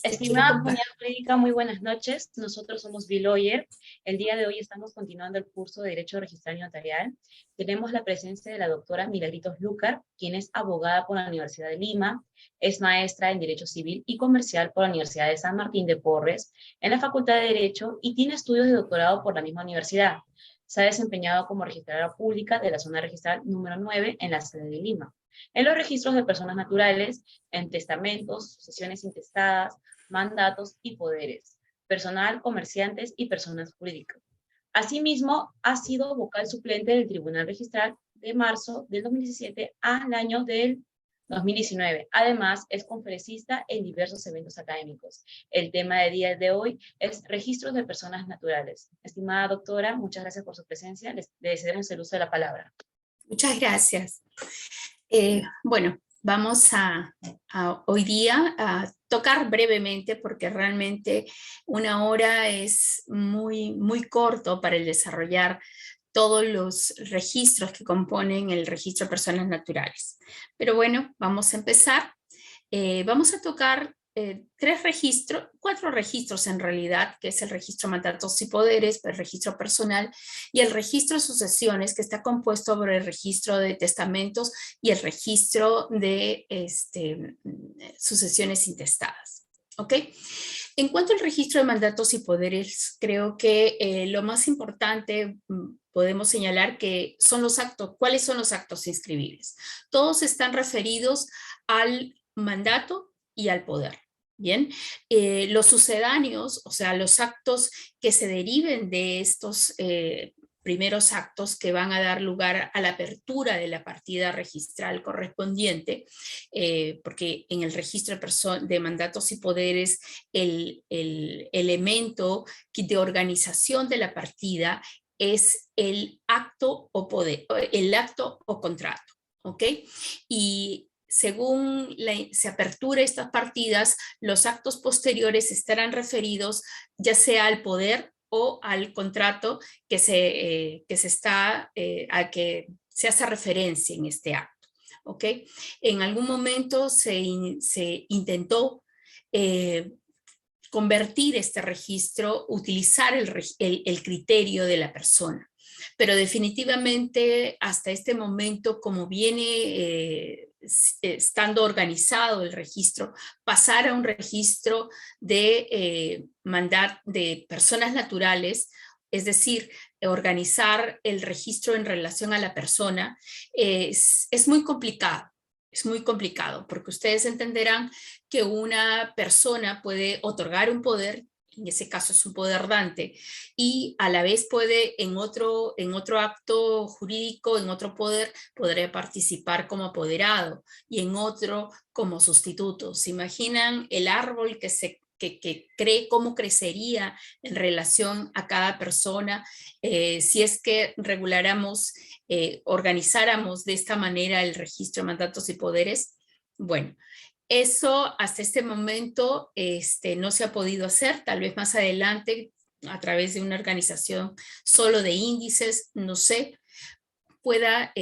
Estimada comunidad jurídica, muy buenas noches. Nosotros somos B-Lawyer. El día de hoy estamos continuando el curso de Derecho Registral y Notarial. Tenemos la presencia de la doctora Milagritos Lúcar, quien es abogada por la Universidad de Lima, es maestra en Derecho Civil y Comercial por la Universidad de San Martín de Porres, en la Facultad de Derecho, y tiene estudios de doctorado por la misma universidad. Se ha desempeñado como registradora pública de la zona registral número 9 en la sede de Lima, en los registros de personas naturales, en testamentos, sucesiones intestadas, mandatos y poderes, personal, comerciantes y personas jurídicas. Asimismo, ha sido vocal suplente del Tribunal Registral de marzo del 2017 al año del 2019. Además, es conferencista en diversos eventos académicos. El tema de día de hoy es registros de personas naturales. Estimada doctora, muchas gracias por su presencia. Le cedemos el uso de la palabra. Muchas gracias. Bueno, vamos a hoy día a tocar brevemente, porque realmente una hora es muy corto para el desarrollar todos los registros que componen el registro de personas naturales. Pero bueno, vamos a empezar. Vamos a tocar cuatro registros en realidad, que es el registro de mandatos y poderes, el registro personal y el registro de sucesiones, que está compuesto por el registro de testamentos y el registro de sucesiones intestadas. ¿Ok? En cuanto al registro de mandatos y poderes, creo que lo más importante podemos señalar que son los actos. ¿Cuáles son los actos inscribibles? Todos están referidos al mandato y al poder. Bien, los sucedáneos, o sea, los actos que se deriven de estos primeros actos que van a dar lugar a la apertura de la partida registral correspondiente, porque en el registro de mandatos y poderes el elemento de organización de la partida es el acto o poder, el acto o contrato, ¿ok? Y según se apertura estas partidas, los actos posteriores estarán referidos ya sea al poder o al contrato que se hace referencia en este acto. ¿Ok? En algún momento se intentó convertir este registro, utilizar el criterio de la persona. Pero definitivamente hasta este momento, como viene estando organizado el registro, pasar a un registro de personas naturales, es decir, organizar el registro en relación a la persona, es muy complicado. Es muy complicado porque ustedes entenderán que una persona puede otorgar un poder, en ese caso es un poder dante, y a la vez puede en otro acto jurídico, en otro poder, podría participar como apoderado y en otro como sustituto. ¿Se imaginan el árbol que cree cómo crecería en relación a cada persona si es que reguláramos, organizáramos de esta manera el registro de mandatos y poderes? Bueno, eso hasta este momento no se ha podido hacer, tal vez más adelante a través de una organización solo de índices, no sé, pueda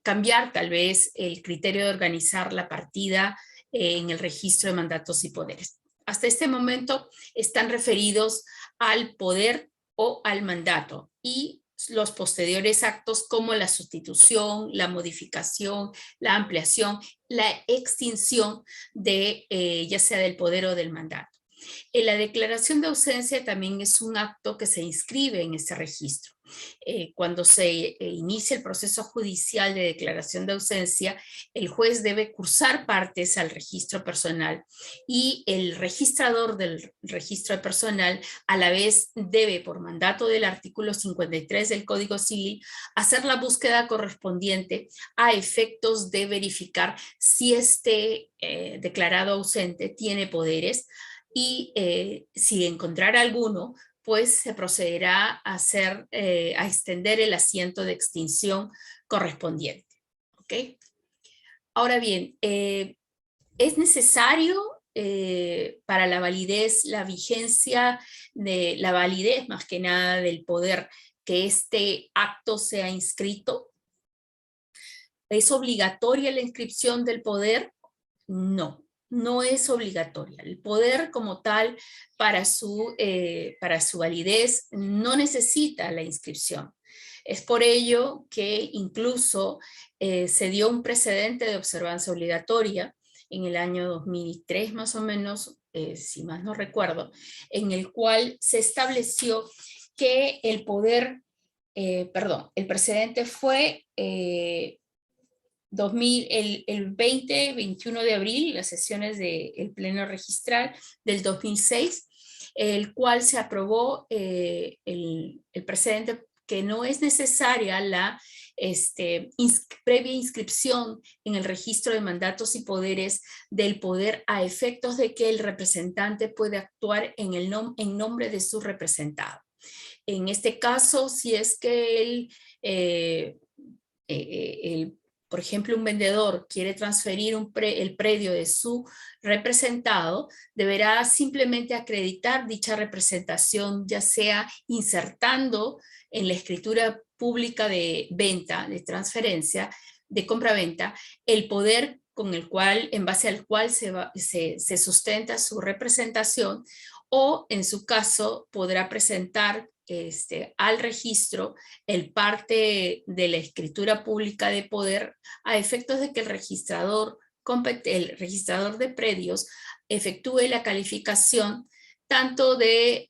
cambiar tal vez el criterio de organizar la partida en el registro de mandatos y poderes. Hasta este momento están referidos al poder o al mandato y los posteriores actos como la sustitución, la modificación, la ampliación, la extinción de ya sea del poder o del mandato. La declaración de ausencia también es un acto que se inscribe en ese registro. Cuando se inicia el proceso judicial de declaración de ausencia, el juez debe cursar partes al registro personal y el registrador del registro personal a la vez debe, por mandato del artículo 53 del Código Civil, hacer la búsqueda correspondiente a efectos de verificar si este declarado ausente tiene poderes, y si encontrara alguno, pues se procederá a extender el asiento de extinción correspondiente. ¿Ok? Ahora bien, es necesario para la validez, la vigencia, la validez más que nada del poder, que este acto sea inscrito. ¿Es obligatoria la inscripción del poder? No. no es obligatoria. El poder como tal, para su validez, no necesita la inscripción. Es por ello que incluso se dio un precedente de observancia obligatoria en el año 2003 más o menos, si más no recuerdo, en el cual se estableció que el poder, el precedente fue el 20-21 de abril, las sesiones del Pleno Registral del 2006, el cual se aprobó el precedente que no es necesaria la previa inscripción en el registro de mandatos y poderes del poder a efectos de que el representante puede actuar en nombre de su representado. En este caso, si es que por ejemplo, un vendedor quiere transferir el predio de su representado, deberá simplemente acreditar dicha representación, ya sea insertando en la escritura pública de venta, de transferencia, de compra-venta, el poder con el cual, en base al cual se sustenta su representación, o en su caso podrá presentar al registro el parte de la escritura pública de poder a efectos de que el registrador de predios efectúe la calificación tanto de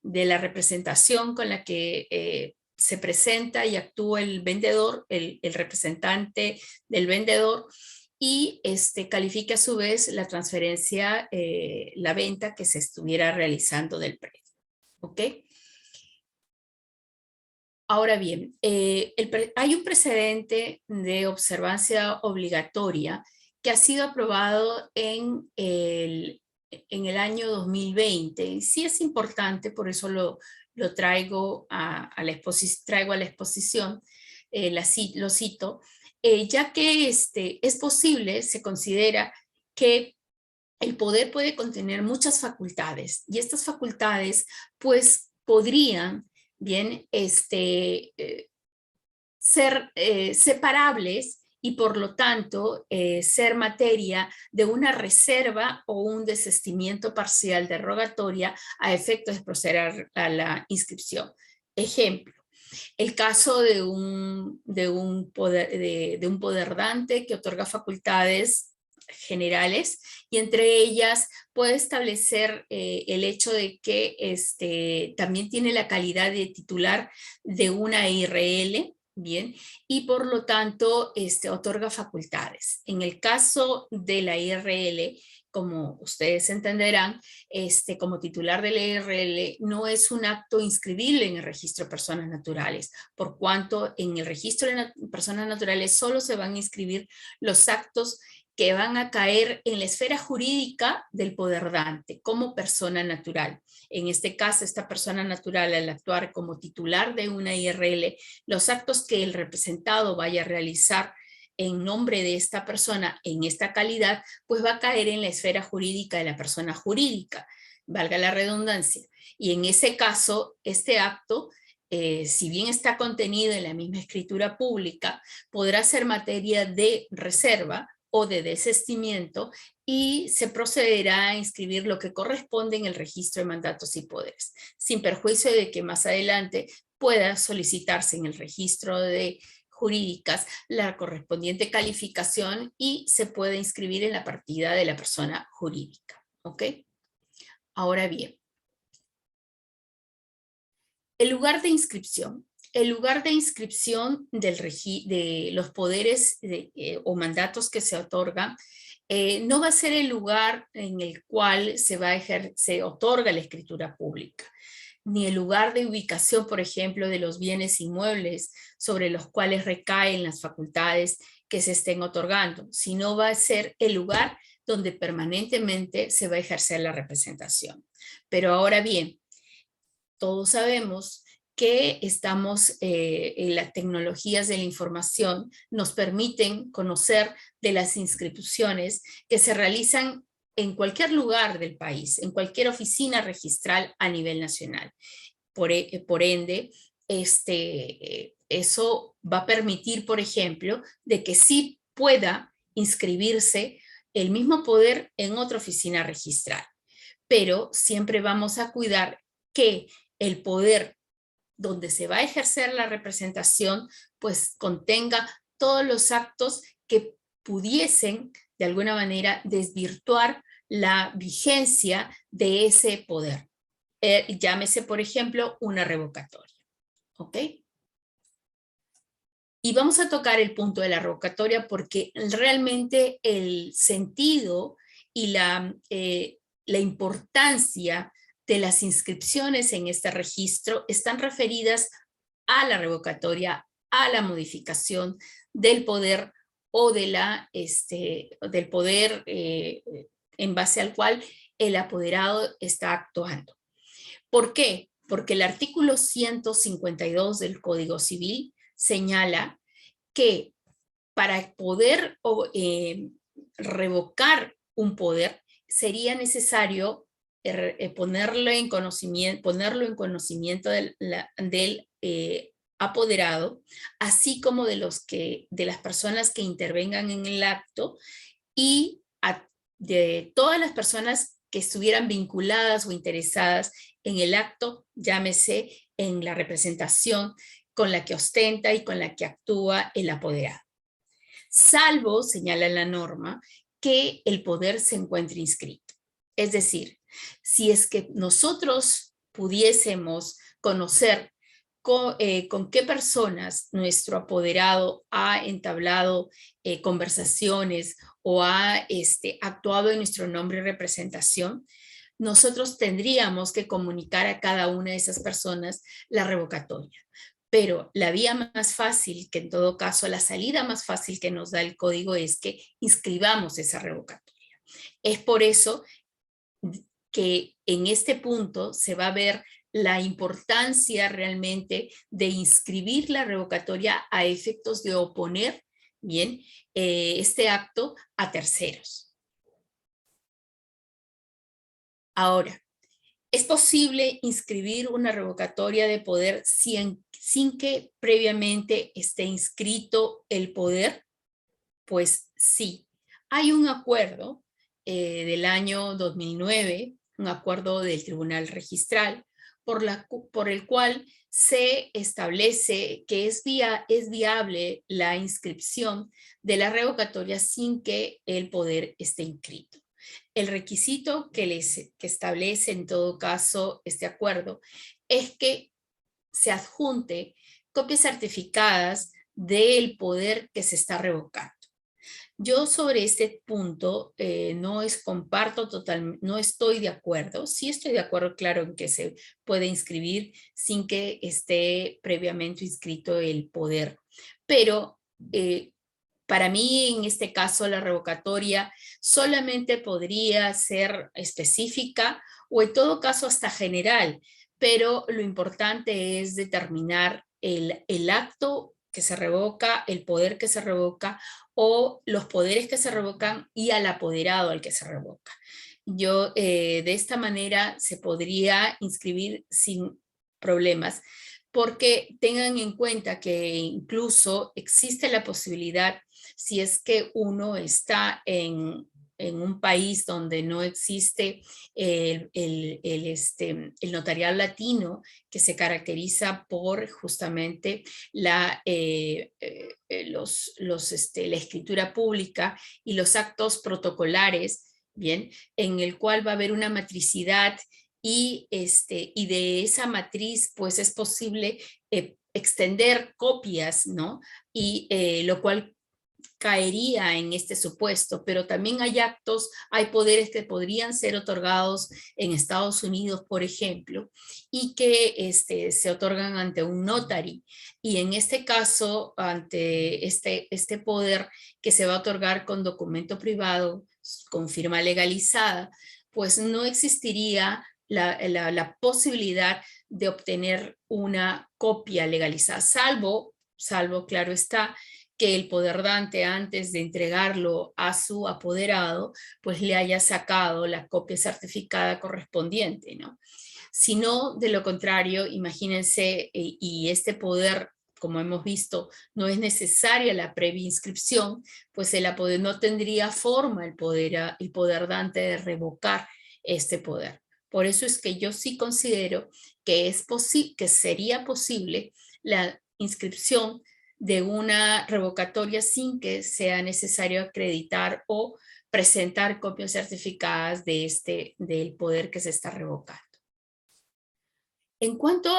la representación con la que se presenta y actúa el vendedor, el representante del vendedor, y califique a su vez la transferencia, la venta que se estuviera realizando del predio. ¿Ok? Ahora bien, hay un precedente de observancia obligatoria que ha sido aprobado en el año 2020. Y sí es importante, por eso lo traigo a la exposición, lo cito, ya que es posible, se considera que el poder puede contener muchas facultades, y estas facultades pues podrían bien ser separables y por lo tanto ser materia de una reserva o un desistimiento parcial de rogatoria a efectos de proceder a la inscripción. Ejemplo, el caso de un poderdante que otorga facultades generales, y entre ellas puede establecer el hecho de que también tiene la calidad de titular de una IRL, bien, y por lo tanto otorga facultades. En el caso de la IRL, como ustedes entenderán, como titular de la IRL no es un acto inscribible en el registro de personas naturales, por cuanto en el registro de personas naturales solo se van a inscribir los actos que van a caer en la esfera jurídica del poderdante como persona natural. En este caso, esta persona natural, al actuar como titular de una IRL, los actos que el representado vaya a realizar en nombre de esta persona en esta calidad, pues va a caer en la esfera jurídica de la persona jurídica, valga la redundancia. Y en ese caso, este acto, si bien está contenido en la misma escritura pública, podrá ser materia de reserva o de desistimiento, y se procederá a inscribir lo que corresponde en el registro de mandatos y poderes, sin perjuicio de que más adelante pueda solicitarse en el registro de jurídicas la correspondiente calificación y se puede inscribir en la partida de la persona jurídica. ¿Ok? Ahora bien, el lugar de inscripción. El lugar de inscripción de los poderes o mandatos que se otorgan no va a ser el lugar en el cual se otorga la escritura pública, ni el lugar de ubicación, por ejemplo, de los bienes inmuebles sobre los cuales recaen las facultades que se estén otorgando, sino va a ser el lugar donde permanentemente se va a ejercer la representación. Pero ahora bien, todos sabemos que en las tecnologías de la información nos permiten conocer de las inscripciones que se realizan en cualquier lugar del país, en cualquier oficina registral a nivel nacional. Por ende, eso va a permitir, por ejemplo, de que sí pueda inscribirse el mismo poder en otra oficina registral, pero siempre vamos a cuidar que el poder donde se va a ejercer la representación, pues contenga todos los actos que pudiesen de alguna manera desvirtuar la vigencia de ese poder. Llámese, por ejemplo, una revocatoria. ¿Ok? Y vamos a tocar el punto de la revocatoria porque realmente el sentido y la importancia de las inscripciones en este registro están referidas a la revocatoria, a la modificación del poder o de del poder en base al cual el apoderado está actuando. ¿Por qué? Porque el artículo 152 del Código Civil señala que para poder revocar un poder sería necesario ponerlo en conocimiento del apoderado, así como de las personas que intervengan en el acto y de todas las personas que estuvieran vinculadas o interesadas en el acto, llámese en la representación con la que ostenta y con la que actúa el apoderado. Salvo, señala la norma, que el poder se encuentre inscrito. Es decir, si es que nosotros pudiésemos conocer con qué personas nuestro apoderado ha entablado conversaciones o ha actuado en nuestro nombre y representación, nosotros tendríamos que comunicar a cada una de esas personas la revocatoria. Pero la vía más fácil, que en todo caso la salida más fácil que nos da el código es que inscribamos esa revocatoria. Es por eso que en este punto se va a ver la importancia realmente de inscribir la revocatoria a efectos de oponer, bien, este acto a terceros. Ahora, ¿es posible inscribir una revocatoria de poder sin que previamente esté inscrito el poder? Pues sí. Hay un acuerdo del año 2009, un acuerdo del Tribunal Registral, por el cual se establece que es viable la inscripción de la revocatoria sin que el poder esté inscrito. El requisito que establece en todo caso este acuerdo es que se adjunte copias certificadas del poder que se está revocando. Yo sobre este punto no estoy de acuerdo. Sí estoy de acuerdo, claro, en que se puede inscribir sin que esté previamente inscrito el poder. Pero para mí, en este caso, la revocatoria solamente podría ser específica o en todo caso hasta general, pero lo importante es determinar el acto que se revoca, el poder que se revoca o los poderes que se revocan y al apoderado al que se revoca. Yo de esta manera se podría inscribir sin problemas, porque tengan en cuenta que incluso existe la posibilidad, si es que uno está en un país donde no existe el notariado latino, que se caracteriza por justamente la escritura pública y los actos protocolares, bien, en el cual va a haber una matricidad y de esa matriz pues es posible extender copias, ¿no? Y lo cual caería en este supuesto, pero también hay poderes que podrían ser otorgados en Estados Unidos, por ejemplo, y que se otorgan ante un notary. Y en este caso, ante este poder que se va a otorgar con documento privado, con firma legalizada, pues no existiría la posibilidad de obtener una copia legalizada, salvo, claro está, que el poderdante antes de entregarlo a su apoderado, pues le haya sacado la copia certificada correspondiente, ¿no? Si no, de lo contrario, imagínense, y este poder como hemos visto, no es necesaria la previa inscripción, pues el apoder no tendría forma el poder dante de revocar este poder. Por eso es que yo sí considero que que sería posible la inscripción de una revocatoria sin que sea necesario acreditar o presentar copias certificadas del poder que se está revocando. En cuanto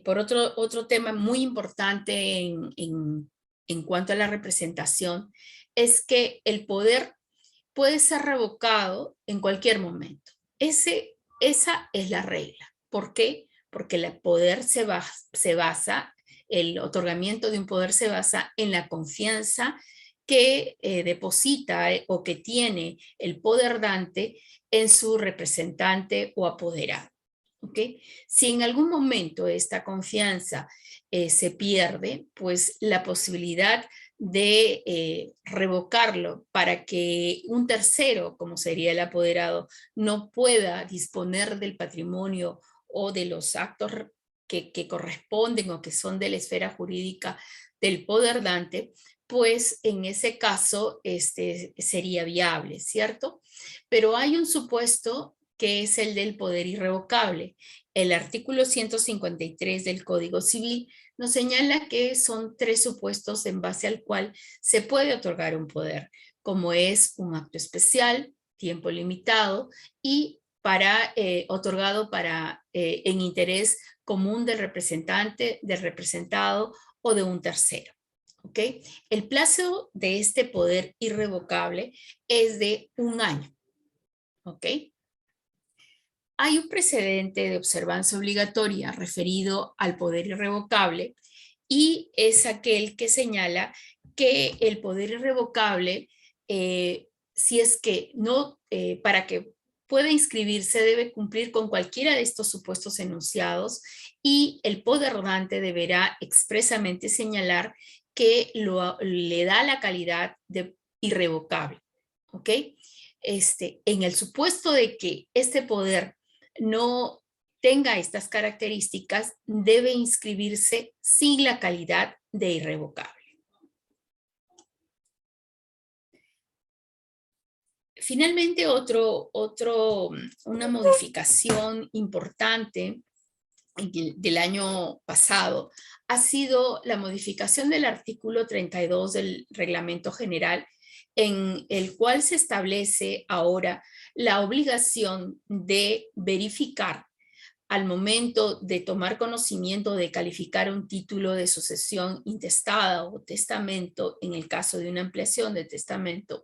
por otro tema muy importante en cuanto a la representación, es que el poder puede ser revocado en cualquier momento. Esa es la regla. ¿Por qué? Porque el poder el otorgamiento de un poder se basa en la confianza que deposita o que tiene el poder dante en su representante o apoderado. ¿Okay? Si en algún momento esta confianza se pierde, pues la posibilidad de revocarlo para que un tercero, como sería el apoderado, no pueda disponer del patrimonio o de los actos que corresponden o que son de la esfera jurídica del poder dante, pues en ese caso sería viable, ¿cierto? Pero hay un supuesto que es el del poder irrevocable. El artículo 153 del Código Civil nos señala que son 3 supuestos en base al cual se puede otorgar un poder, como es un acto especial, tiempo limitado y otorgado en interés común del representante, del representado o de un tercero. ¿Okay? El plazo de este poder irrevocable es de 1 año. ¿Ok? Hay un precedente de observancia obligatoria referido al poder irrevocable y es aquel que señala que el poder irrevocable, si es que no, para que pueda inscribirse debe cumplir con cualquiera de estos supuestos enunciados y el poder dante deberá expresamente señalar que le da la calidad de irrevocable. ¿Ok? En el supuesto de que este poder no tenga estas características, debe inscribirse sin la calidad de irrevocable. Finalmente, una modificación importante del año pasado ha sido la modificación del artículo 32 del Reglamento General, en el cual se establece ahora la obligación de verificar al momento de tomar conocimiento de calificar un título de sucesión intestada o testamento, en el caso de una ampliación de testamento,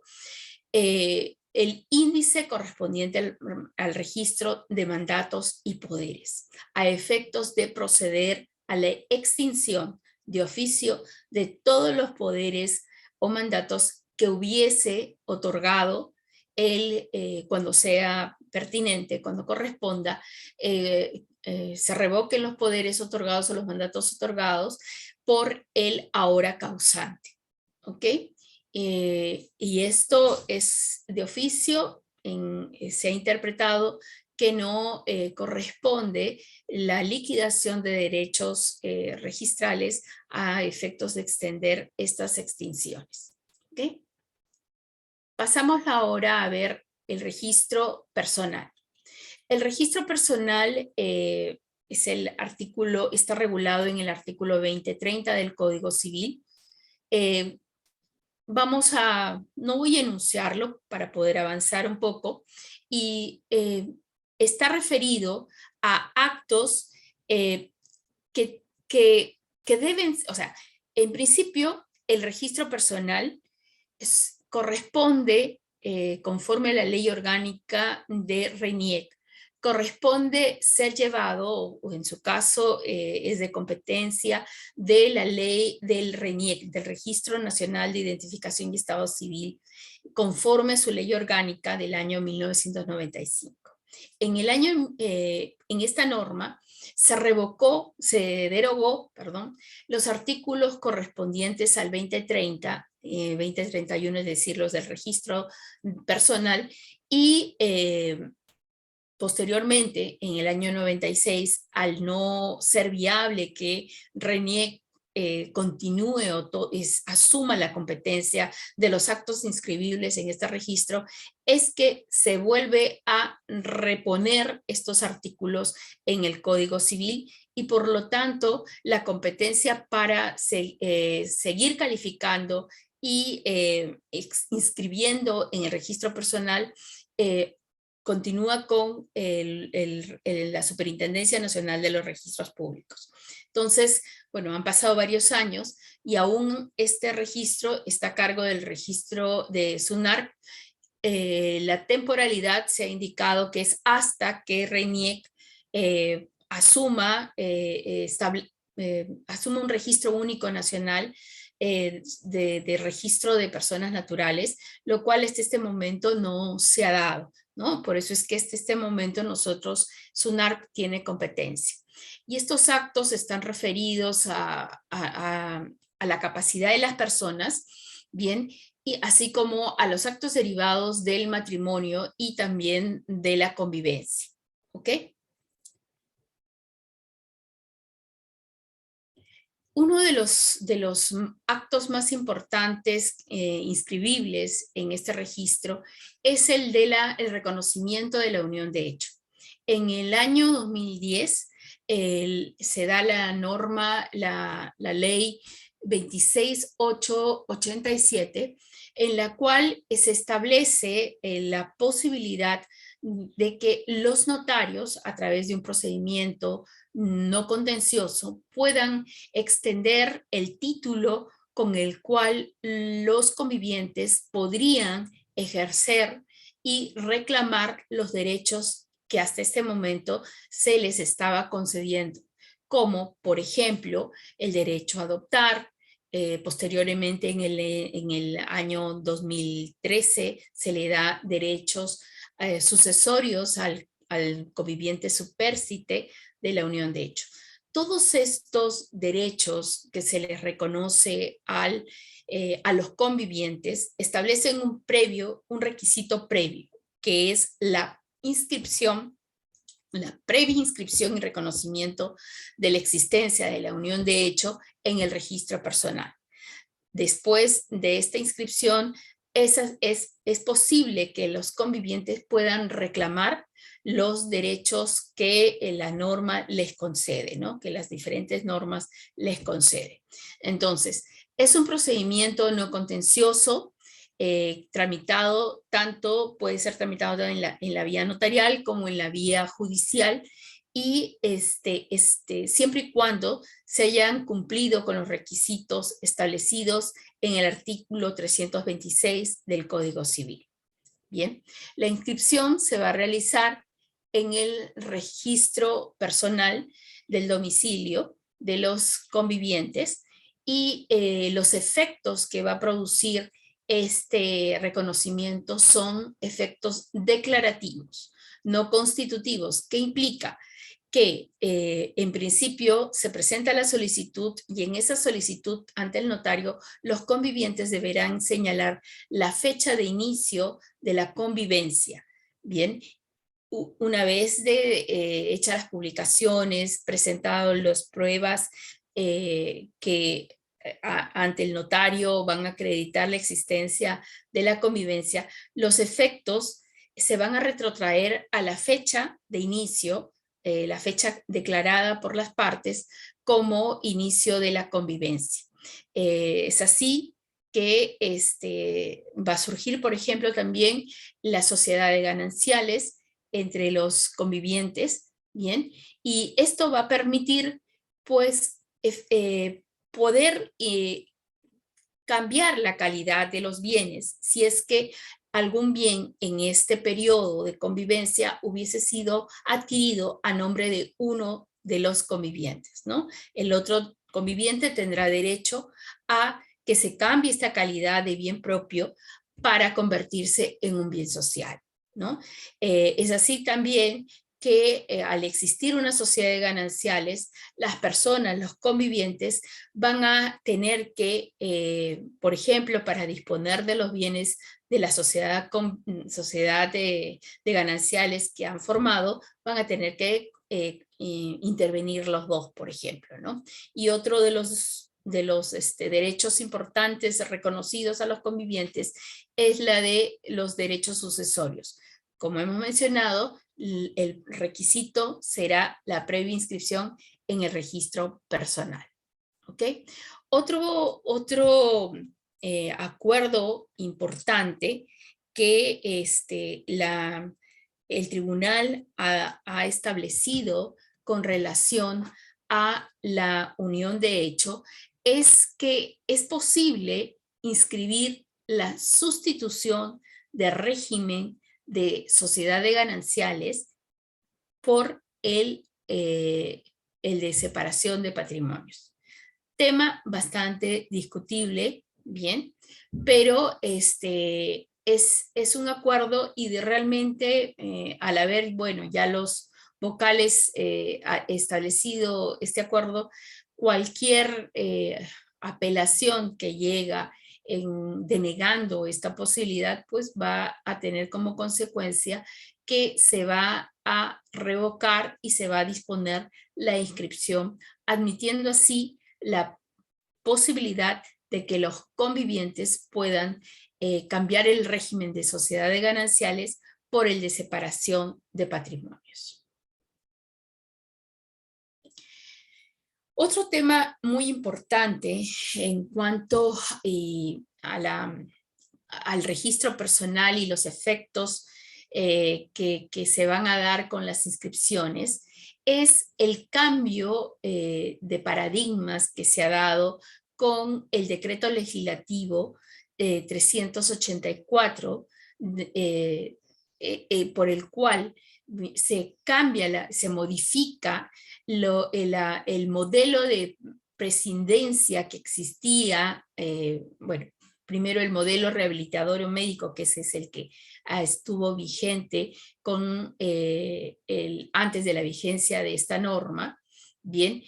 el índice correspondiente al registro de mandatos y poderes, a efectos de proceder a la extinción de oficio de todos los poderes o mandatos que hubiese otorgado cuando sea pertinente, cuando corresponda, se revoquen los poderes otorgados o los mandatos otorgados por el ahora causante. ¿Ok? Y esto es de oficio, se ha interpretado que no corresponde la liquidación de derechos registrales a efectos de extender estas extinciones. ¿Okay? Pasamos ahora a ver el registro personal. El registro personal está regulado en el artículo 2030 del Código Civil. No voy a enunciarlo para poder avanzar un poco, y está referido a actos que deben, o sea, en principio el registro personal corresponde, conforme a la ley orgánica de RENIEC, corresponde ser llevado, o en su caso es de competencia de la ley del RENIEC, del Registro Nacional de Identificación y Estado Civil, conforme a su ley orgánica del año 1995. En esta norma se derogó, los artículos correspondientes al 2030, 2031, es decir, los del registro personal, y Posteriormente, en el año 96, al no ser viable que RENIEC continúe o asuma la competencia de los actos inscribibles en este registro, es que se vuelve a reponer estos artículos en el Código Civil y por lo tanto la competencia para seguir calificando y inscribiendo en el registro personal continúa con la Superintendencia Nacional de los Registros Públicos. Entonces, bueno, han pasado varios años y aún este registro está a cargo del registro de SUNARC. La temporalidad se ha indicado que es hasta que RENIEC asuma un registro único nacional de registro de personas naturales, lo cual hasta este momento no se ha dado, ¿no? Por eso es que hasta este momento nosotros, SUNARC tiene competencia. Y estos actos están referidos a la capacidad de las personas, ¿bien? Y así como a los actos derivados del matrimonio y también de la convivencia, ¿ok? Uno de los actos más importantes inscribibles en este registro es el reconocimiento de la unión de hecho. En el año 2010 se da la norma, la ley 26887, en la cual se establece la posibilidad de que los notarios, a través de un procedimiento no contencioso, puedan extender el título con el cual los convivientes podrían ejercer y reclamar los derechos que hasta este momento se les estaba concediendo, como por ejemplo el derecho a adoptar. Posteriormente en el año 2013 se le da derechos sucesorios al conviviente supérsite de la unión de hecho. Todos estos derechos que se les reconoce a los convivientes establecen un requisito previo, que es la inscripción, la previa inscripción y reconocimiento de la existencia de la unión de hecho en el registro personal. Después de esta inscripción, es posible que los convivientes puedan reclamar los derechos que la norma les concede, ¿no? Que las diferentes normas les conceden. Entonces, es un procedimiento no contencioso, puede ser tramitado en la vía notarial como en la vía judicial, y siempre y cuando se hayan cumplido con los requisitos establecidos en el artículo 326 del Código Civil. Bien, la inscripción se va a realizar en el registro personal del domicilio de los convivientes y los efectos que va a producir este reconocimiento son efectos declarativos, no constitutivos. ¿Qué implica? Que en principio se presenta la solicitud y en esa solicitud ante el notario los convivientes deberán señalar la fecha de inicio de la convivencia. Bien, una vez hechas las publicaciones, presentado las pruebas que ante el notario van a acreditar la existencia de la convivencia, los efectos se van a retrotraer a la fecha de inicio, la fecha declarada por las partes como inicio de la convivencia. Es así que va a surgir, por ejemplo, también la sociedad de gananciales entre los convivientes, ¿bien? Y esto va a permitir, pues, poder cambiar la calidad de los bienes si es que algún bien en este periodo de convivencia hubiese sido adquirido a nombre de uno de los convivientes, ¿no? El otro conviviente tendrá derecho a que se cambie esta calidad de bien propio para convertirse en un bien social, ¿no? Es así también que al existir una sociedad de gananciales, las personas, los convivientes, van a tener que, por ejemplo, para disponer de los bienes de la sociedad, sociedad de gananciales que han formado, van a tener que intervenir los dos, por ejemplo, ¿no? Y otro de los derechos importantes reconocidos a los convivientes es la de los derechos sucesorios. Como hemos mencionado, el requisito será la previa inscripción en el registro personal. ¿Ok? Otro acuerdo importante que el tribunal ha establecido con relación a la unión de hecho es que es posible inscribir la sustitución de régimen de sociedad de gananciales por el de separación de patrimonios. Tema bastante discutible, bien, pero es un acuerdo y realmente al haber, bueno, ya los vocales establecido este acuerdo, cualquier apelación que llega denegando esta posibilidad, pues va a tener como consecuencia que se va a revocar y se va a disponer la inscripción, admitiendo así la posibilidad de que los convivientes puedan cambiar el régimen de sociedad de gananciales por el de separación de patrimonios. Otro tema muy importante en cuanto al registro personal y los efectos que se van a dar con las inscripciones es el cambio de paradigmas que se ha dado con el decreto legislativo 384, por el cual se cambia, se modifica el modelo de prescindencia que existía, bueno, primero el modelo rehabilitador médico, que ese es el que estuvo vigente antes de la vigencia de esta norma, bien,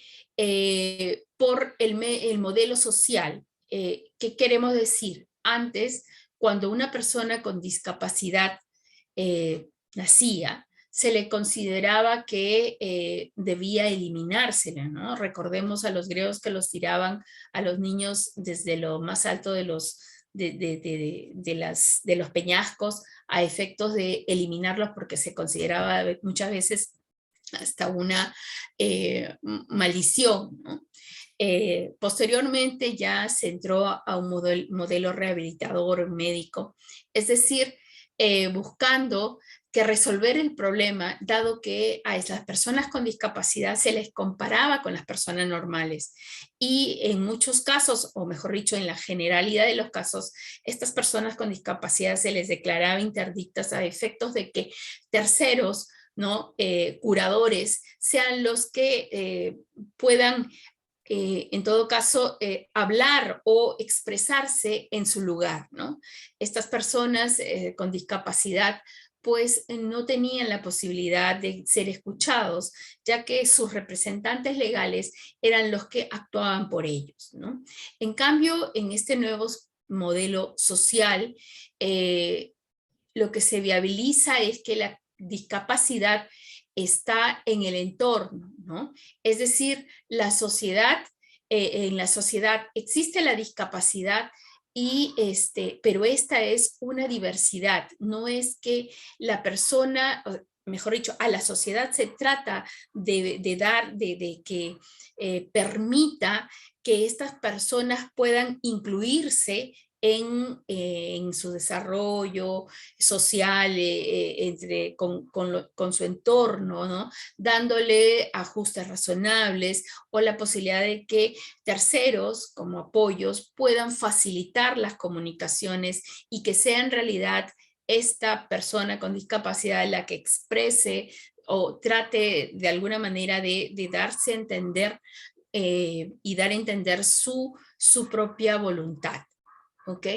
por el modelo social. ¿Qué queremos decir? Antes, cuando una persona con discapacidad nacía, se le consideraba que debía eliminársela, ¿no? Recordemos a los griegos que los tiraban a los niños desde lo más alto de los peñascos a efectos de eliminarlos porque se consideraba muchas veces hasta una maldición, ¿no? Posteriormente ya se entró a un modelo rehabilitador médico, es decir, buscando que resolver el problema, dado que a las personas con discapacidad se les comparaba con las personas normales. Y en muchos casos, o mejor dicho, en la generalidad de los casos, estas personas con discapacidad se les declaraba interdictas a efectos de que terceros, ¿no? Curadores, sean los que puedan en todo caso, hablar o expresarse en su lugar, ¿no? Estas personas con discapacidad pues no tenían la posibilidad de ser escuchados, ya que sus representantes legales eran los que actuaban por ellos, ¿no? En cambio, en este nuevo modelo social, lo que se viabiliza es que la discapacidad está en el entorno, ¿no? Es decir, en la sociedad existe la discapacidad, pero esta es una diversidad, no es que la persona, mejor dicho, a la sociedad se trata de que permita que estas personas puedan incluirse en su desarrollo social, con su entorno, ¿no? Dándole ajustes razonables o la posibilidad de que terceros como apoyos puedan facilitar las comunicaciones y que sea en realidad esta persona con discapacidad la que exprese o trate de alguna manera de darse a entender y dar a entender su propia voluntad. ¿Ok?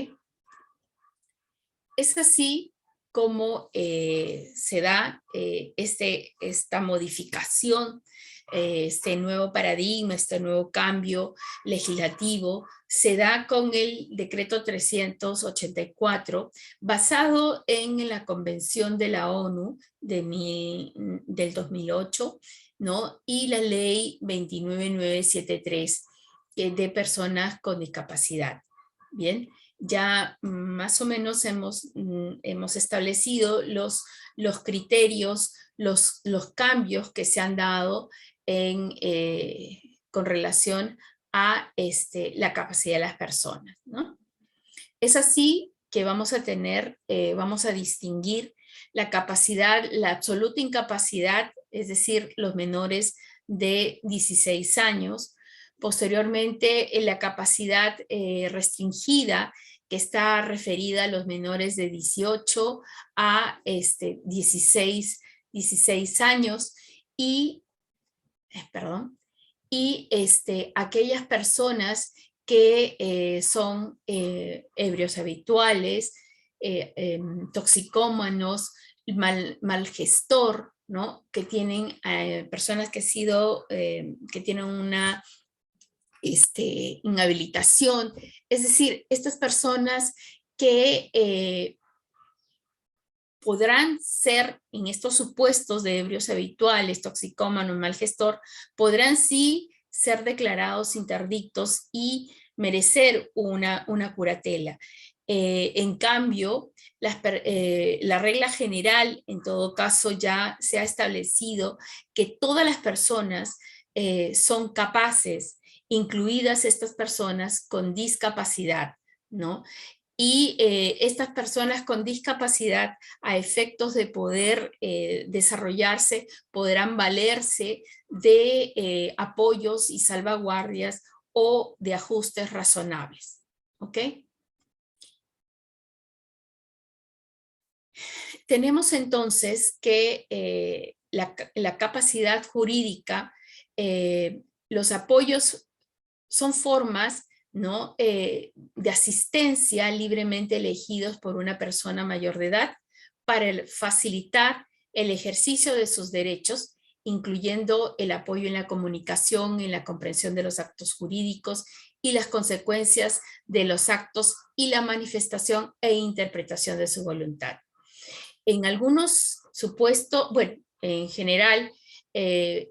Es así cómo se da esta modificación, este nuevo paradigma, este nuevo cambio legislativo, se da con el decreto 384, basado en la Convención de la ONU del 2008, ¿no? Y la ley 29973 de personas con discapacidad. Bien, ya más o menos hemos establecido los criterios, los cambios que se han dado con relación a la capacidad de las personas, ¿no? Es así que vamos a vamos a distinguir la capacidad, la absoluta incapacidad, es decir, los menores de 16 años. Posteriormente, la capacidad restringida, que está referida a los menores de 18 a 16 años, y aquellas personas que son ebrios habituales, toxicómanos, mal gestor, ¿no? Que tienen personas que tienen una inhabilitación. Es decir, estas personas que podrán ser, en estos supuestos de ebrios habituales, toxicómanos, mal gestor, podrán sí ser declarados interdictos y merecer una curatela. En cambio, la regla general, en todo caso, ya se ha establecido que todas las personas son capaces, incluidas estas personas con discapacidad, ¿no? Y estas personas con discapacidad, a efectos de poder desarrollarse, podrán valerse de apoyos y salvaguardias o de ajustes razonables. ¿Ok? Tenemos entonces que la capacidad jurídica, los apoyos son formas, ¿no? De asistencia libremente elegidos por una persona mayor de edad para facilitar el ejercicio de sus derechos, incluyendo el apoyo en la comunicación, en la comprensión de los actos jurídicos y las consecuencias de los actos y la manifestación e interpretación de su voluntad. En algunos supuestos, bueno, en general, el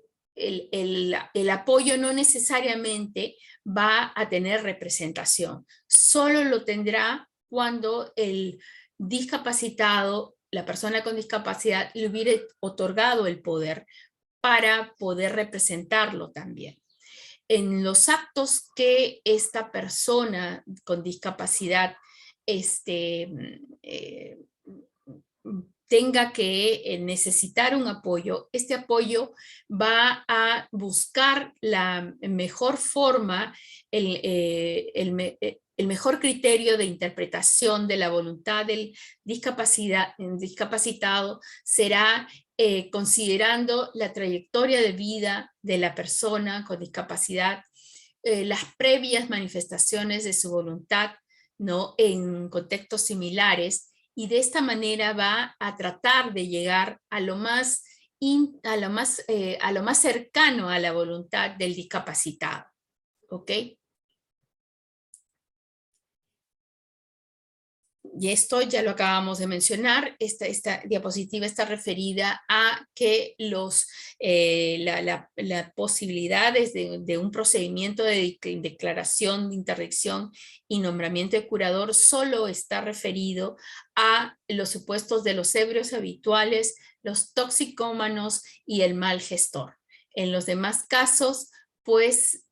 apoyo no necesariamente va a tener representación. Solo lo tendrá cuando el discapacitado, la persona con discapacidad, le hubiera otorgado el poder para poder representarlo también. En los actos que esta persona con discapacidad tenga que necesitar un apoyo, este apoyo va a buscar la mejor forma, el mejor criterio de interpretación de la voluntad del discapacitado será considerando la trayectoria de vida de la persona con discapacidad, las previas manifestaciones de su voluntad, ¿no? En contextos similares, y de esta manera va a tratar de llegar a lo más cercano a la voluntad del discapacitado. ¿Ok? Y esto ya lo acabamos de mencionar. Esta diapositiva está referida a que las posibilidades de un procedimiento de declaración de interdicción y nombramiento de curador solo está referido a los supuestos de los ebrios habituales, los toxicómanos y el mal gestor. En los demás casos, pues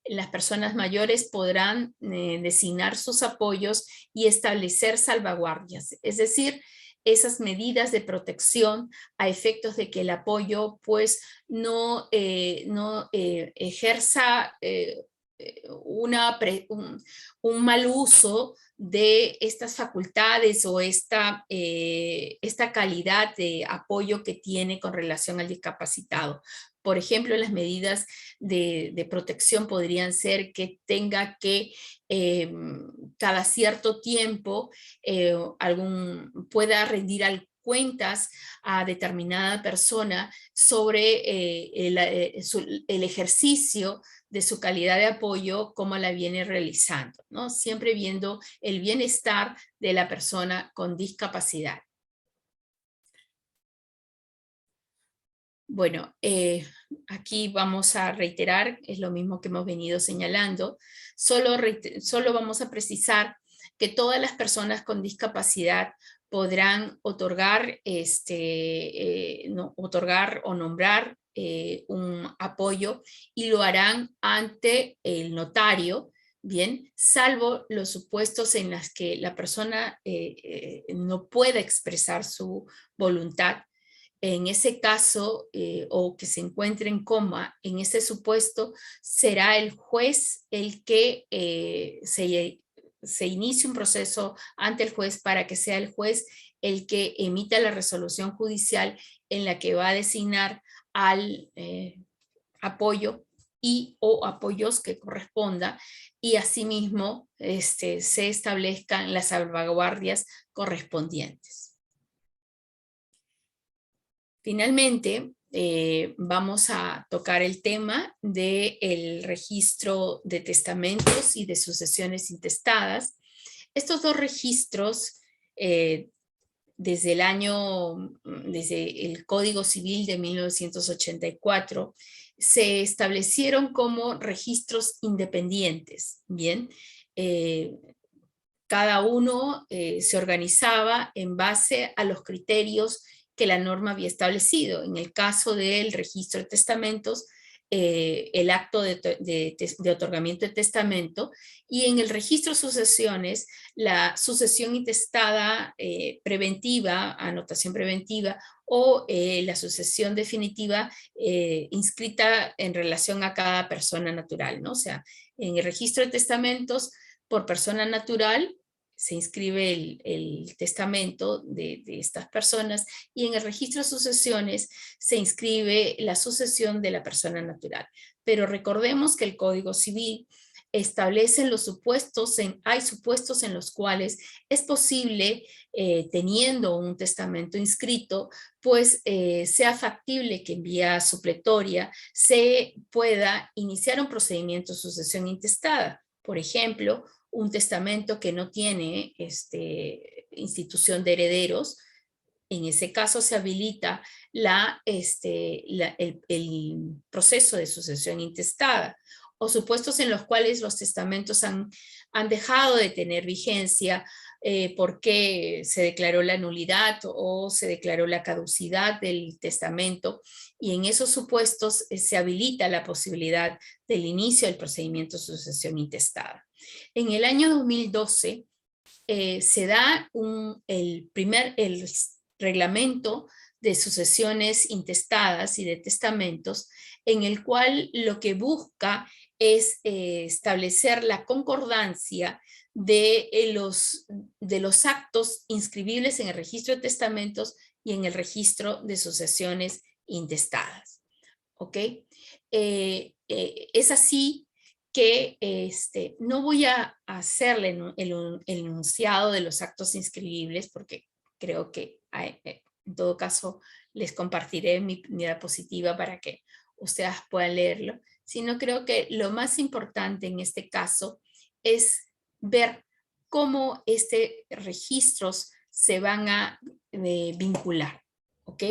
las personas mayores podrán designar sus apoyos y establecer salvaguardias, es decir, esas medidas de protección a efectos de que el apoyo pues no ejerza un mal uso de estas facultades o esta calidad de apoyo que tiene con relación al discapacitado. Por ejemplo, las medidas de protección podrían ser que tenga que cada cierto tiempo pueda rendir cuentas a determinada persona sobre el ejercicio de su calidad de apoyo, cómo la viene realizando, ¿no? Siempre viendo el bienestar de la persona con discapacidad. Bueno, aquí vamos a reiterar, es lo mismo que hemos venido señalando, solo vamos a precisar que todas las personas con discapacidad podrán otorgar, otorgar o nombrar un apoyo y lo harán ante el notario, bien, salvo los supuestos en los que la persona no pueda expresar su voluntad. En ese caso, o que se encuentre en coma, en ese supuesto, será el juez el que se inicie un proceso ante el juez para que sea el juez el que emita la resolución judicial en la que va a designar al apoyo y o apoyos que corresponda, y asimismo se establezcan las salvaguardias correspondientes. Finalmente, vamos a tocar el tema del registro de testamentos y de sucesiones intestadas. Estos dos registros, desde el Código Civil de 1984, se establecieron como registros independientes, ¿bien? Cada uno se organizaba en base a los criterios que la norma había establecido. En el caso del registro de testamentos, el acto de otorgamiento de testamento, y en el registro de sucesiones, la sucesión intestada preventiva, anotación preventiva, o la sucesión definitiva inscrita en relación a cada persona natural, ¿no? O sea, en el registro de testamentos, por persona natural, se inscribe el testamento de estas personas, y en el registro de sucesiones se inscribe la sucesión de la persona natural. Pero recordemos que el Código Civil establece los supuestos, hay supuestos en los cuales es posible, teniendo un testamento inscrito, pues sea factible que en vía supletoria se pueda iniciar un procedimiento de sucesión intestada. Por ejemplo, un testamento que no tiene institución de herederos. En ese caso se habilita el proceso de sucesión intestada, o supuestos en los cuales los testamentos han dejado de tener vigencia porque se declaró la nulidad o se declaró la caducidad del testamento, y en esos supuestos se habilita la posibilidad del inicio del procedimiento de sucesión intestada. En el año 2012 se da el reglamento de sucesiones intestadas y de testamentos, en el cual lo que busca es establecer la concordancia de los actos inscribibles en el registro de testamentos y en el registro de sucesiones intestadas. ¿Ok? Es así que no voy a hacerle el enunciado de los actos inscribibles, porque creo que en todo caso les compartiré mi diapositiva para que ustedes puedan leerlo, sino creo que lo más importante en este caso es ver cómo registros se van a vincular, ¿ok?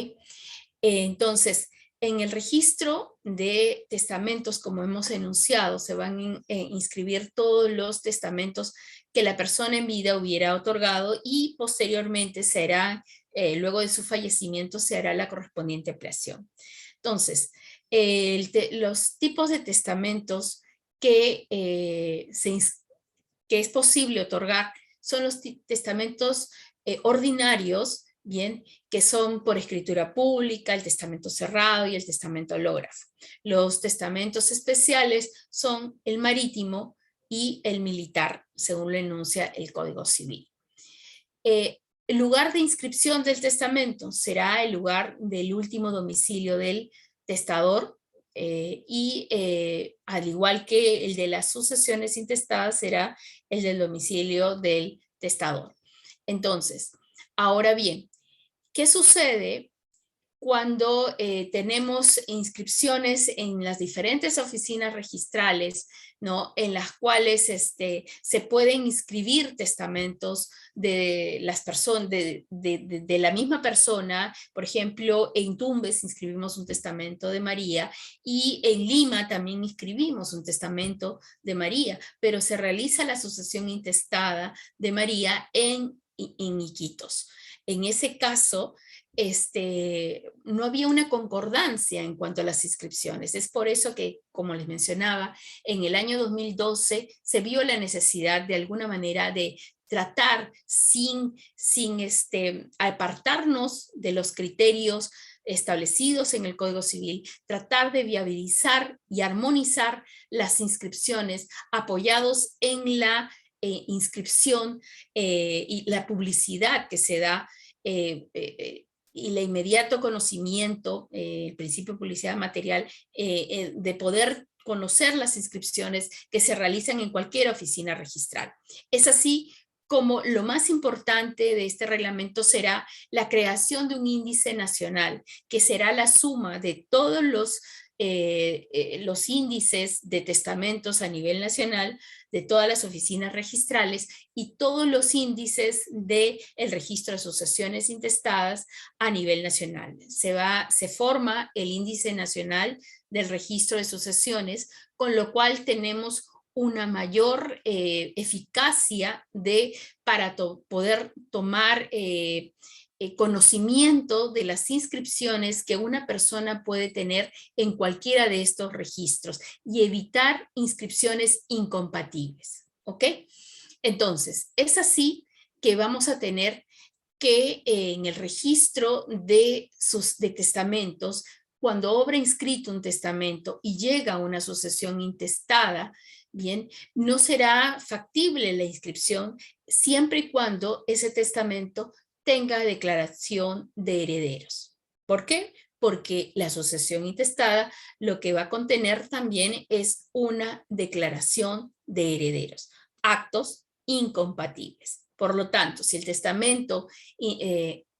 Entonces, en el registro de testamentos, como hemos enunciado, se van a inscribir todos los testamentos que la persona en vida hubiera otorgado, y posteriormente luego de su fallecimiento, se hará la correspondiente ampliación. Entonces, los tipos de testamentos que es posible otorgar son los testamentos ordinarios, bien, que son por escritura pública, el testamento cerrado y el testamento hológrafo. Los testamentos especiales son el marítimo y el militar, según lo enuncia el Código Civil. El lugar de inscripción del testamento será el lugar del último domicilio del testador al igual que el de las sucesiones intestadas será el del domicilio del testador. Entonces, ahora bien, ¿qué sucede cuando tenemos inscripciones en las diferentes oficinas registrales, ¿no? En las cuales se pueden inscribir testamentos de las personas, de la misma persona? Por ejemplo, en Tumbes inscribimos un testamento de María y en Lima también inscribimos un testamento de María, pero se realiza la sucesión intestada de María en Iquitos. En ese caso, no había una concordancia en cuanto a las inscripciones. Es por eso que, como les mencionaba, en el año 2012 se vio la necesidad de alguna manera de tratar sin apartarnos de los criterios establecidos en el Código Civil, tratar de viabilizar y armonizar las inscripciones apoyados en la inscripción y la publicidad que se da y el inmediato conocimiento, el principio de publicidad material, de poder conocer las inscripciones que se realizan en cualquier oficina registral. Es así como lo más importante de este reglamento será la creación de un índice nacional, que será la suma de todos los índices de testamentos a nivel nacional, de todas las oficinas registrales y todos los índices del registro de sucesiones intestadas a nivel nacional. Se forma el índice nacional del registro de sucesiones, con lo cual tenemos una mayor eficacia para poder tomar conocimiento de las inscripciones que una persona puede tener en cualquiera de estos registros y evitar inscripciones incompatibles, ¿ok? Entonces, es así que vamos a tener que en el registro de testamentos, cuando obra inscrito un testamento y llega a una sucesión intestada, bien, no será factible la inscripción siempre y cuando ese testamento tenga declaración de herederos. ¿Por qué? Porque la sucesión intestada lo que va a contener también es una declaración de herederos, actos incompatibles. Por lo tanto, si el testamento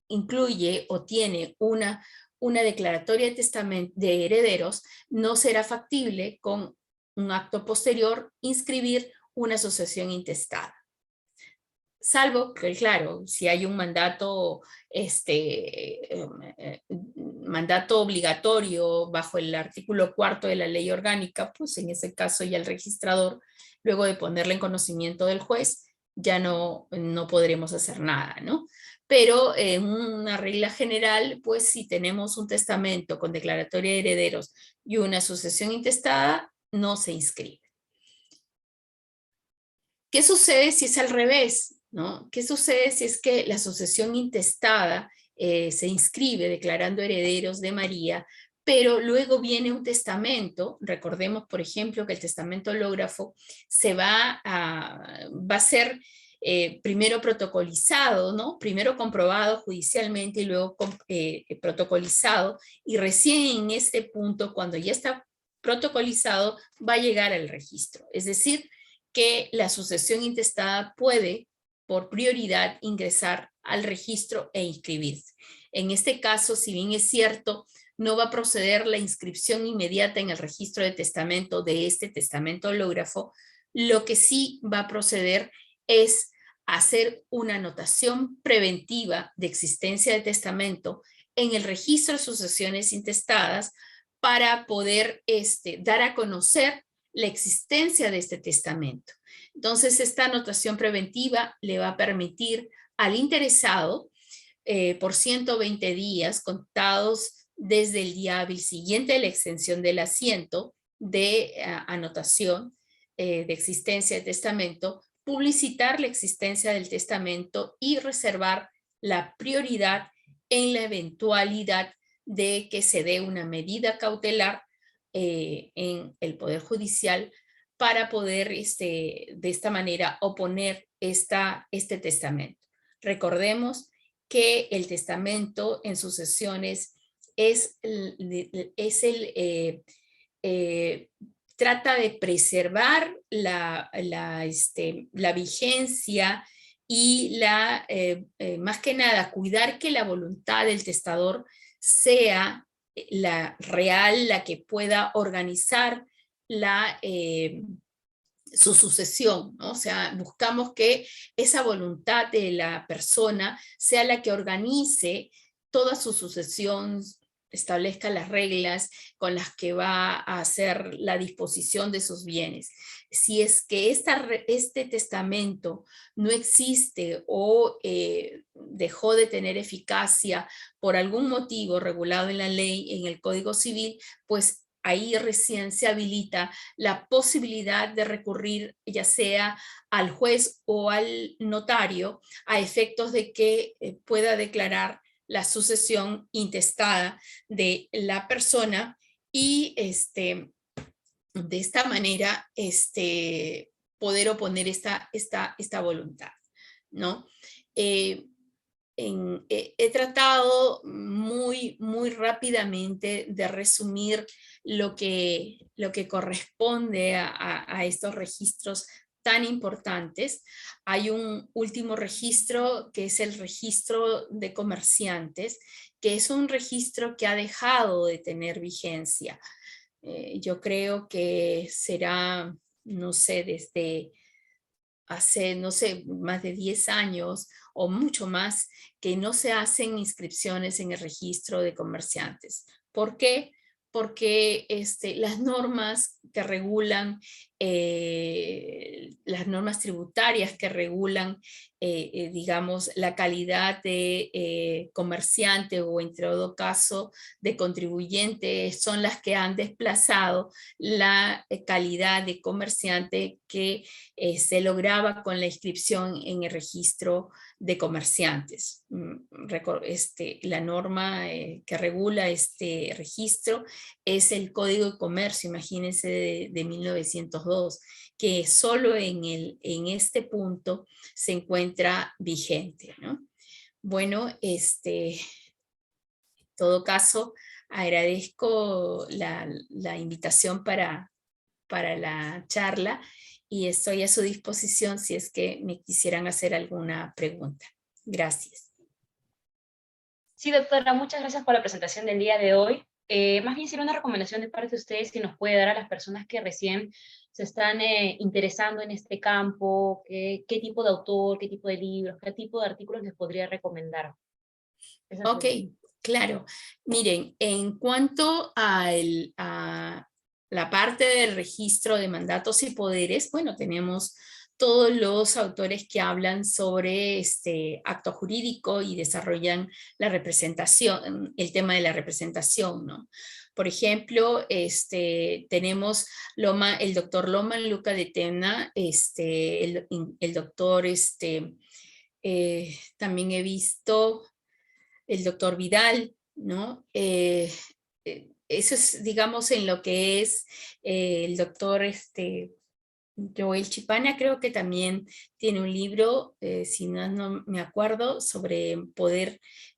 incluye o tiene una declaratoria de herederos, no será factible con un acto posterior inscribir una sucesión intestada. Salvo que, claro, si hay un mandato, mandato obligatorio bajo el artículo 4 de la ley orgánica, pues en ese caso ya el registrador, luego de ponerle en conocimiento del juez, ya no podremos hacer nada, ¿no? Pero en una regla general, pues si tenemos un testamento con declaratoria de herederos y una sucesión intestada, no se inscribe. ¿Qué sucede si es al revés? ¿No? ¿Qué sucede si es que la sucesión intestada se inscribe declarando herederos de María, pero luego viene un testamento? Recordemos, por ejemplo, que el testamento hológrafo va a ser primero protocolizado, ¿no? Primero comprobado judicialmente y luego protocolizado, y recién en este punto, cuando ya está protocolizado, va a llegar al registro. Es decir, que la sucesión intestada puede, por prioridad, ingresar al registro e inscribirse. En este caso, si bien es cierto, no va a proceder la inscripción inmediata en el registro de testamento de este testamento hológrafo, lo que sí va a proceder es hacer una anotación preventiva de existencia de testamento en el registro de sucesiones intestadas para poder dar a conocer la existencia de este testamento. Entonces, esta anotación preventiva le va a permitir al interesado, por 120 días contados desde el día hábil siguiente de la extensión del asiento de anotación de existencia de testamento, publicitar la existencia del testamento y reservar la prioridad en la eventualidad de que se dé una medida cautelar en el Poder Judicial para poder de esta manera oponer este testamento. Recordemos que el testamento en sucesiones trata de preservar la vigencia y más que nada cuidar que la voluntad del testador sea la real, la que pueda organizar su sucesión, ¿no? O sea, buscamos que esa voluntad de la persona sea la que organice toda su sucesión, establezca las reglas con las que va a hacer la disposición de sus bienes. Si es que este testamento no existe o dejó de tener eficacia por algún motivo regulado en la ley, en el Código Civil, pues ahí recién se habilita la posibilidad de recurrir ya sea al juez o al notario a efectos de que pueda declarar la sucesión intestada de la persona y de esta manera poder oponer esta voluntad, ¿no? He tratado muy rápidamente de resumir lo que corresponde a estos registros tan importantes. Hay un último registro que es el registro de comerciantes, que es un registro que ha dejado de tener vigencia. Yo creo que será, no sé, desde hace, no sé, más de 10 años o mucho más, que no se hacen inscripciones en el registro de comerciantes. ¿Por qué? Porque las normas que regulan, las normas tributarias que regulan, digamos, la calidad de comerciante o en todo caso de contribuyente, son las que han desplazado la calidad de comerciante que se lograba con la inscripción en el registro de comerciantes. La norma que regula este registro es el Código de Comercio, imagínense, de 1902, que solo en este punto se encuentra vigente, ¿no? Bueno, en todo caso, agradezco la invitación para la charla y estoy a su disposición si es que me quisieran hacer alguna pregunta. Gracias. Sí, doctora, muchas gracias por la presentación del día de hoy. Más bien sería una recomendación de parte de ustedes si nos puede dar a las personas que recién se están interesando en este campo, qué tipo de autor, qué tipo de libros, qué tipo de artículos les podría recomendar. Ok, claro. Miren, en cuanto a la parte del registro de mandatos y poderes, bueno, tenemos todos los autores que hablan sobre este acto jurídico y desarrollan la representación, el tema de la representación, ¿no? Por ejemplo, tenemos el doctor Loman Luca de Tena, el doctor, también he visto el doctor Vidal, ¿no? Eso es, digamos, en lo que es el doctor Joel Chipana, creo que también tiene un libro, si no me acuerdo, sobre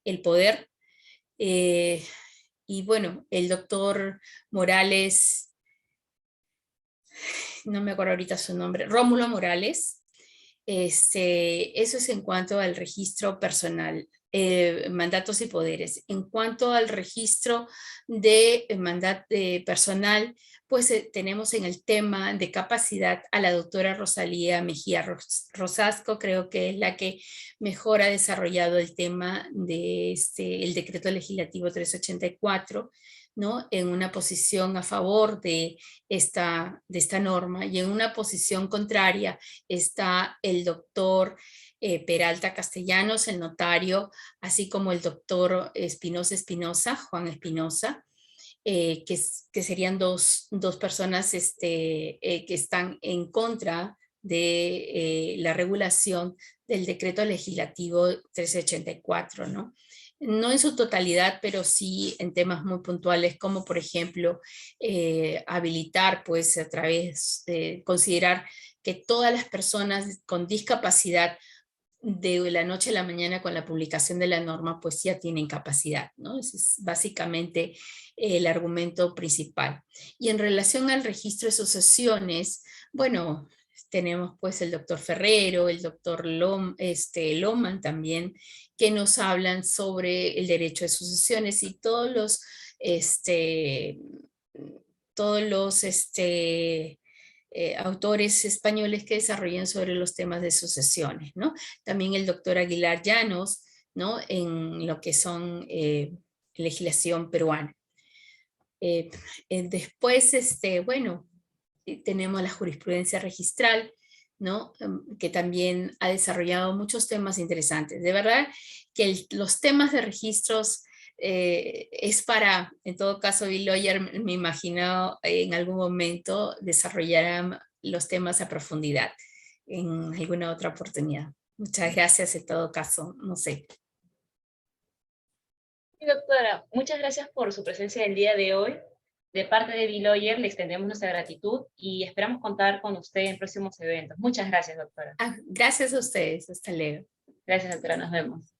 el poder. Y bueno, el doctor Morales, no me acuerdo ahorita su nombre, Rómulo Morales. Eso es en cuanto al registro personal, mandatos y poderes. En cuanto al registro de mandato personal, pues tenemos en el tema de capacidad a la doctora Rosalía Mejía Rosasco, creo que es la que mejor ha desarrollado el tema de el decreto legislativo 384, ¿no? En una posición a favor de esta norma, y en una posición contraria está el doctor Peralta Castellanos, el notario, así como el doctor Espinosa, Juan Espinosa, que serían dos personas que están en contra de la regulación del decreto legislativo 384, ¿no? no en su totalidad, pero sí en temas muy puntuales, como por ejemplo, habilitar, pues a través de considerar que todas las personas con discapacidad de la noche a la mañana con la publicación de la norma, pues ya tienen capacidad, ¿no? Ese es básicamente el argumento principal. Y en relación al registro de sucesiones, bueno, tenemos pues el doctor Ferrero, el doctor Loman también, que nos hablan sobre el derecho de sucesiones y este, todos los autores españoles que desarrollan sobre los temas de sucesiones, ¿no? También el doctor Aguilar Llanos, ¿no? En lo que son legislación peruana. Después, bueno, tenemos la jurisprudencia registral, ¿no? Que también ha desarrollado muchos temas interesantes. De verdad que los temas de registros es para, en todo caso, Bill Lawyer me imagino en algún momento desarrollará los temas a profundidad en alguna otra oportunidad. Muchas gracias en todo caso, no sé. Sí, doctora, muchas gracias por su presencia el día de hoy. De parte de Biloyer le extendemos nuestra gratitud y esperamos contar con usted en próximos eventos. Muchas gracias, doctora. Gracias a ustedes, hasta luego. Gracias, doctora, nos vemos.